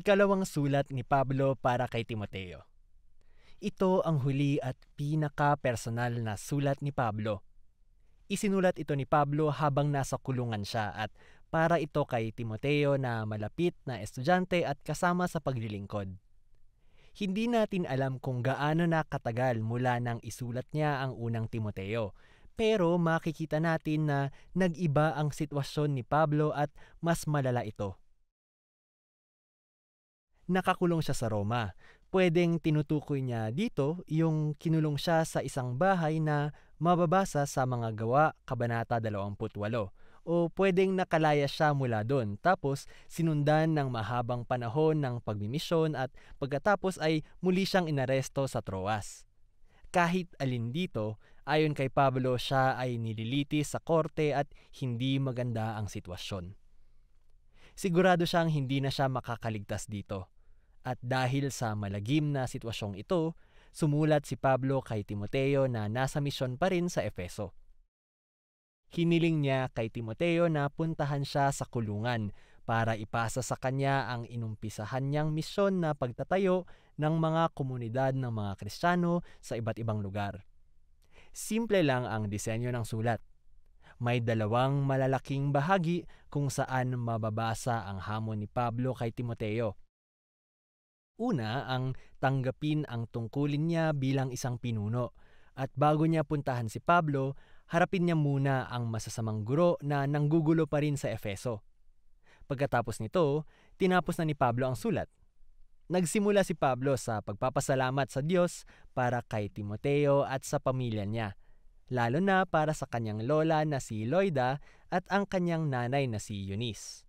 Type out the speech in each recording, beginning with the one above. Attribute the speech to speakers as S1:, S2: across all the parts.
S1: Ikalawang sulat ni Pablo para kay Timoteo. Ito ang huli at pinaka-personal na sulat ni Pablo. Isinulat ito ni Pablo habang nasa kulungan siya at para ito kay Timoteo na malapit na estudyante at kasama sa paglilingkod. Hindi natin alam kung gaano na katagal mula nang isulat niya ang unang Timoteo, pero makikita natin na nag-iba ang sitwasyon ni Pablo at mas malala ito. Nakakulong siya sa Roma. Pwedeng tinutukoy niya dito yung kinulong siya sa isang bahay na mababasa sa mga gawa, Kabanata 28. O pwedeng nakalaya siya mula doon tapos sinundan ng mahabang panahon ng pagmimisyon at pagkatapos ay muli siyang inaresto sa Troas. Kahit alin dito, ayon kay Pablo, siya ay nililitis sa korte at hindi maganda ang sitwasyon. Sigurado siyang hindi na siya makakaligtas dito. At dahil sa malagim na sitwasyong ito, sumulat si Pablo kay Timoteo na nasa misyon pa rin sa Efeso. Hiniling niya kay Timoteo na puntahan siya sa kulungan para ipasa sa kanya ang inumpisahan niyang misyon na pagtatayo ng mga komunidad ng mga Kristiyano sa iba't ibang lugar. Simple lang ang disenyo ng sulat. May dalawang malalaking bahagi kung saan mababasa ang hamon ni Pablo kay Timoteo. Una, ang tanggapin ang tungkulin niya bilang isang pinuno at bago niya puntahan si Pablo, harapin niya muna ang masasamang guro na nanggugulo pa rin sa Efeso. Pagkatapos nito, tinapos na ni Pablo ang sulat. Nagsimula si Pablo sa pagpapasalamat sa Diyos para kay Timoteo at sa pamilya niya, lalo na para sa kanyang lola na si Loida at ang kanyang nanay na si Eunice.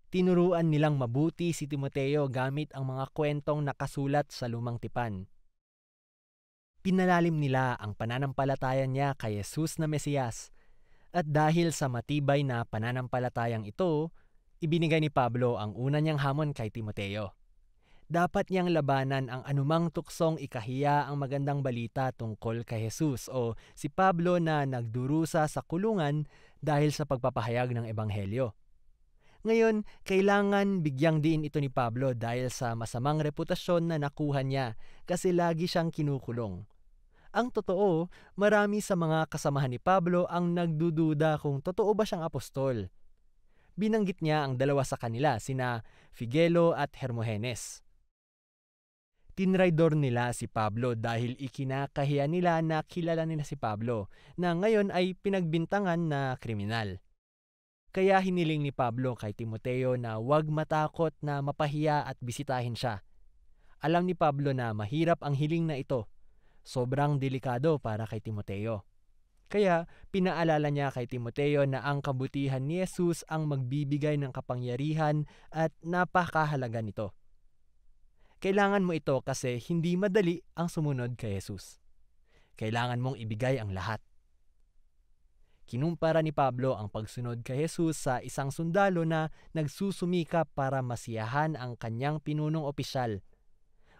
S1: Tinuruan nilang mabuti si Timoteo gamit ang mga kwentong nakasulat sa Lumang Tipan. Pinalalim nila ang pananampalataya niya kay Jesus na Mesiyas. At dahil sa matibay na pananampalatayang ito, ibinigay ni Pablo ang una niyang hamon kay Timoteo. Dapat niyang labanan ang anumang tuksong ikahiya ang magandang balita tungkol kay Jesus o si Pablo na nagdurusa sa kulungan dahil sa pagpapahayag ng Ebanghelyo. Ngayon, kailangan bigyang diin ito ni Pablo dahil sa masamang reputasyon na nakuha niya kasi lagi siyang kinukulong. Ang totoo, marami sa mga kasamahan ni Pablo ang nagdududa kung totoo ba siyang apostol. Binanggit niya ang dalawa sa kanila, sina Figelo at Hermogenes. Tinraidor nila si Pablo dahil ikinakahiya nila na kilala nila si Pablo na ngayon ay pinagbintangan na kriminal. Kaya hiniling ni Pablo kay Timoteo na huwag matakot na mapahiya at bisitahin siya. Alam ni Pablo na mahirap ang hiling na ito. Sobrang delikado para kay Timoteo. Kaya pinaalala niya kay Timoteo na ang kabutihan ni Jesus ang magbibigay ng kapangyarihan at napakahalaga nito. Kailangan mo ito kasi hindi madali ang sumunod kay Jesus. Kailangan mong ibigay ang lahat. Kinumpara ni Pablo ang pagsunod kay Jesus sa isang sundalo na nagsusumikap para masiyahan ang kanyang pinunong opisyal.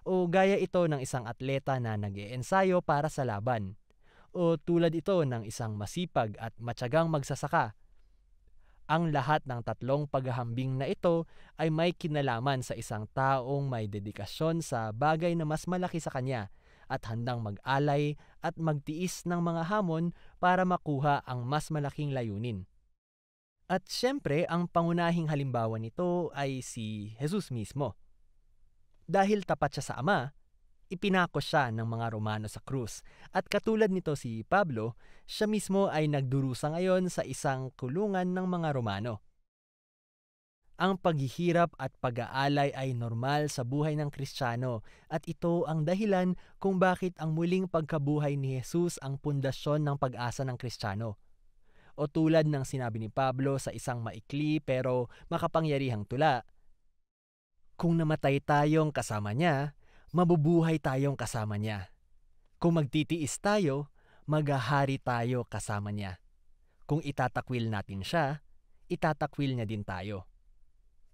S1: O gaya ito ng isang atleta na nag-iensayo para sa laban. O tulad ito ng isang masipag at matyagang magsasaka. Ang lahat ng tatlong paghahambing na ito ay may kinalaman sa isang taong may dedikasyon sa bagay na mas malaki sa kanya at handang mag-alay at magtiis ng mga hamon para makuha ang mas malaking layunin. At syempre, ang pangunahing halimbawa nito ay si Jesus mismo. Dahil tapat siya sa Ama, ipinako siya ng mga Romano sa krus. At katulad nito si Pablo, siya mismo ay nagdurusa ngayon sa isang kulungan ng mga Romano. Ang paghihirap at pag-aalay ay normal sa buhay ng Kristiyano at ito ang dahilan kung bakit ang muling pagkabuhay ni Jesus ang pundasyon ng pag-asa ng Kristiyano. O tulad ng sinabi ni Pablo sa isang maikli pero makapangyarihang tula, kung namatay tayong kasama niya, mabubuhay tayong kasama niya. Kung magtitiis tayo, maghahari tayo kasama niya. Kung itatakwil natin siya, itatakwil niya din tayo.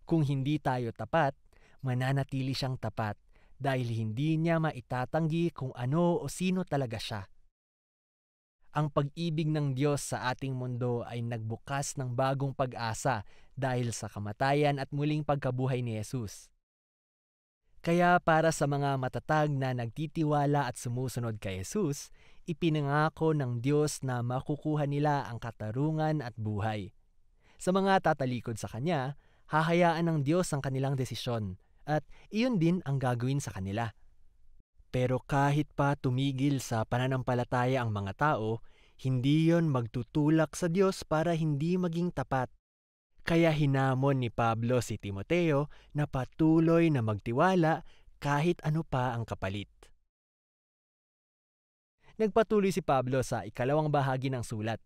S1: Kung hindi tayo tapat, mananatili siyang tapat dahil hindi niya maitatanggi kung ano o sino talaga siya. Ang pag-ibig ng Diyos sa ating mundo ay nagbukas ng bagong pag-asa dahil sa kamatayan at muling pagkabuhay ni Jesus. Kaya para sa mga matatag na nagtitiwala at sumusunod kay Jesus, ipinangako ng Diyos na makukuha nila ang katarungan at buhay. Sa mga tatalikod sa Kanya, hahayaan ng Diyos ang kanilang desisyon at iyon din ang gagawin sa kanila. Pero kahit pa tumigil sa pananampalataya ang mga tao, hindi yon magtutulak sa Diyos para hindi maging tapat. Kaya hinamon ni Pablo si Timoteo na patuloy na magtiwala kahit ano pa ang kapalit. Nagpatuloy si Pablo sa ikalawang bahagi ng sulat.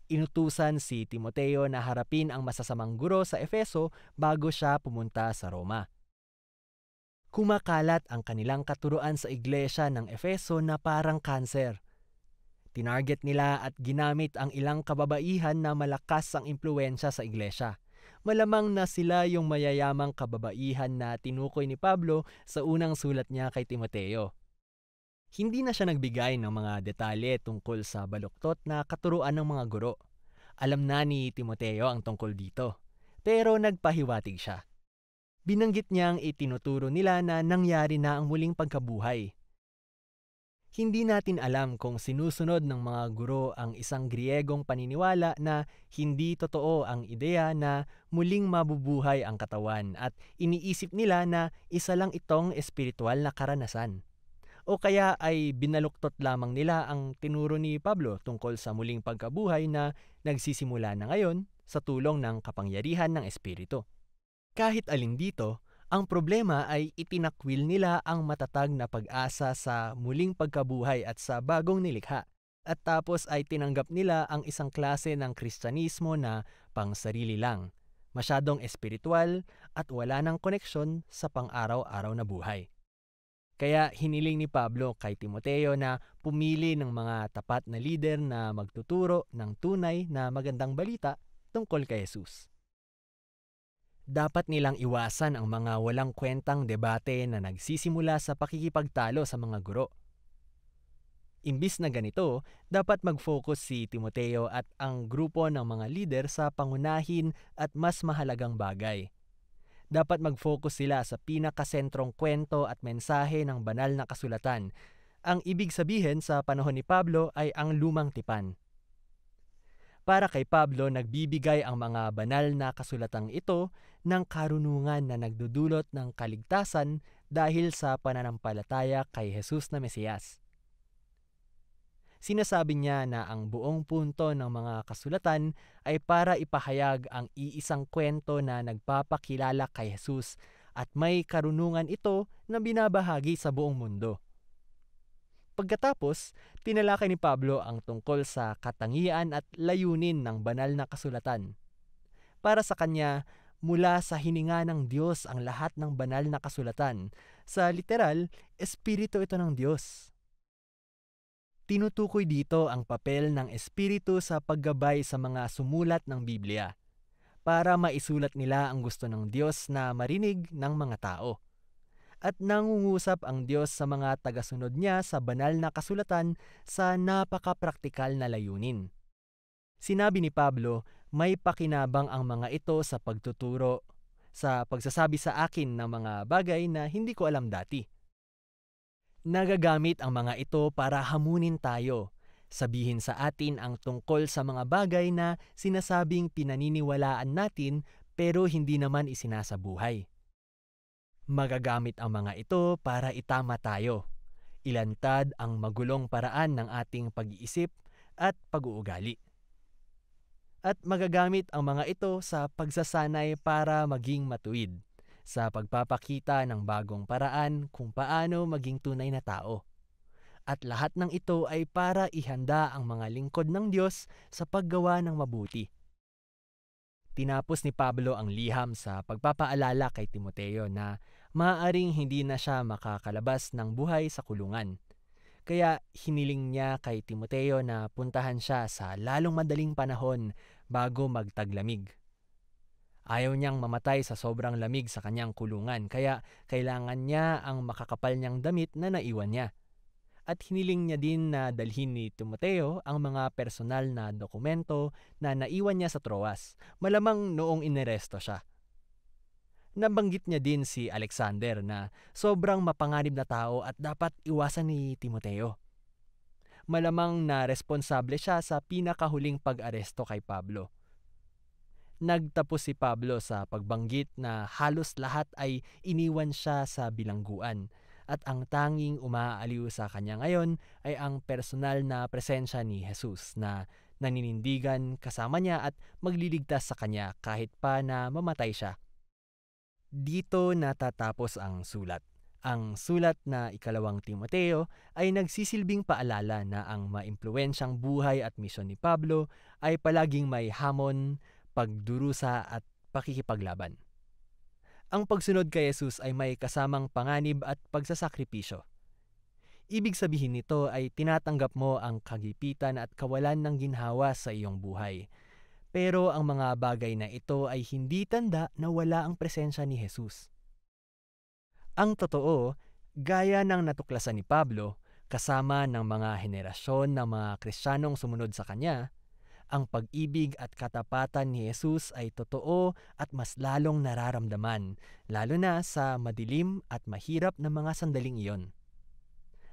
S1: Inutusan si Timoteo na harapin ang masasamang guro sa Efeso bago siya pumunta sa Roma. Kumakalat ang kanilang katuruan sa iglesia ng Efeso na parang kanser. Tinarget nila at ginamit ang ilang kababaihan na malakas ang impluwensya sa iglesia. Malamang na sila yung mayayamang kababaihan na tinukoy ni Pablo sa unang sulat niya kay Timoteo. Hindi na siya nagbigay ng mga detalye tungkol sa baluktot na katuruan ng mga guro. Alam na ni Timoteo ang tungkol dito, pero nagpahiwatig siya. Binanggit niyang itinuturo nila na nangyari na ang muling pagkabuhay. Hindi natin alam kung sinusunod ng mga guro ang isang Griegong paniniwala na hindi totoo ang ideya na muling mabubuhay ang katawan at iniisip nila na isa lang itong espiritual na karanasan. O kaya ay binaluktot lamang nila ang tinuro ni Pablo tungkol sa muling pagkabuhay na nagsisimula na ngayon sa tulong ng kapangyarihan ng Espiritu. Kahit alin dito, ang problema ay itinakwil nila ang matatag na pag-asa sa muling pagkabuhay at sa bagong nilikha. At tapos ay tinanggap nila ang isang klase ng Kristyanismo na pangsarili lang, masyadong espiritual at wala ng koneksyon sa pang-araw-araw na buhay. Kaya hiniling ni Pablo kay Timoteo na pumili ng mga tapat na lider na magtuturo ng tunay na magandang balita tungkol kay Jesus. Dapat nilang iwasan ang mga walang kwentang debate na nagsisimula sa pakikipagtalo sa mga guro. Imbis na ganito, dapat mag-focus si Timoteo at ang grupo ng mga lider sa pangunahin at mas mahalagang bagay. Dapat mag-focus sila sa pinakasentrong kwento at mensahe ng banal na kasulatan. Ang ibig sabihin sa panahon ni Pablo ay ang lumang tipan. Para kay Pablo, nagbibigay ang mga banal na kasulatang ito ng karunungan na nagdudulot ng kaligtasan dahil sa pananampalataya kay Jesus na Mesiyas. Sinasabi niya na ang buong punto ng mga kasulatan ay para ipahayag ang iisang kwento na nagpapakilala kay Jesus at may karunungan ito na binabahagi sa buong mundo. Pagkatapos, tinalakay ni Pablo ang tungkol sa katangian at layunin ng banal na kasulatan. Para sa kanya, mula sa hininga ng Diyos ang lahat ng banal na kasulatan. Sa literal, espiritu ito ng Diyos. Tinutukoy dito ang papel ng espiritu sa paggabay sa mga sumulat ng Biblia para maisulat nila ang gusto ng Diyos na marinig ng mga tao. At nangungusap ang Diyos sa mga tagasunod niya sa banal na kasulatan sa napaka-praktikal na layunin. Sinabi ni Pablo, may pakinabang ang mga ito sa pagtuturo, sa pagsasabi sa akin ng mga bagay na hindi ko alam dati. Nagagamit ang mga ito para hamunin tayo, sabihin sa atin ang tungkol sa mga bagay na sinasabing pinaniniwalaan natin pero hindi naman isinasabuhay. Magagamit ang mga ito para itama tayo, ilantad ang magulong paraan ng ating pag-iisip at pag-uugali. At magagamit ang mga ito sa pagsasanay para maging matuwid, sa pagpapakita ng bagong paraan kung paano maging tunay na tao. At lahat ng ito ay para ihanda ang mga lingkod ng Diyos sa paggawa ng mabuti. Tinapos ni Pablo ang liham sa pagpapaalala kay Timoteo na maaaring hindi na siya makakalabas ng buhay sa kulungan. Kaya hiniling niya kay Timoteo na puntahan siya sa lalong madaling panahon bago magtaglamig. Ayaw niyang mamatay sa sobrang lamig sa kanyang kulungan, kaya kailangan niya ang makakapal niyang damit na naiwan niya. at hiniling niya din na dalhin ni Timoteo ang mga personal na dokumento na naiwan niya sa Troas, malamang noong inaresto siya. Nabanggit niya din si Alexander na sobrang mapanganib na tao at dapat iwasan ni Timoteo. Malamang na responsable siya sa pinakahuling pag-aresto kay Pablo. Nagtapos si Pablo sa pagbanggit na halos lahat ay iniwan siya sa bilangguan at ang tanging umaaliw sa kanya ngayon ay ang personal na presensya ni Jesus na naninindigan kasama niya at magliligtas sa kanya kahit pa na mamatay siya. Dito natatapos ang sulat. Ang sulat na ikalawang Timoteo ay nagsisilbing paalala na ang maimpluwensyang buhay at misyon ni Pablo ay palaging may hamon, pagdurusa at pakikipaglaban. Ang pagsunod kay Jesus ay may kasamang panganib at pagsasakripisyo. Ibig sabihin nito ay tinatanggap mo ang kagipitan at kawalan ng ginhawa sa iyong buhay. Pero ang mga bagay na ito ay hindi tanda na wala ang presensya ni Jesus. Ang totoo, gaya ng natuklasan ni Pablo, kasama ng mga henerasyon ng mga Kristiyanong sumunod sa kanya, ang pag-ibig at katapatan ni Jesus ay totoo at mas lalong nararamdaman, lalo na sa madilim at mahirap na mga sandaling iyon.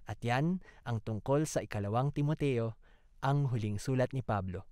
S1: At yan ang tungkol sa ikalawang Timoteo, ang huling sulat ni Pablo.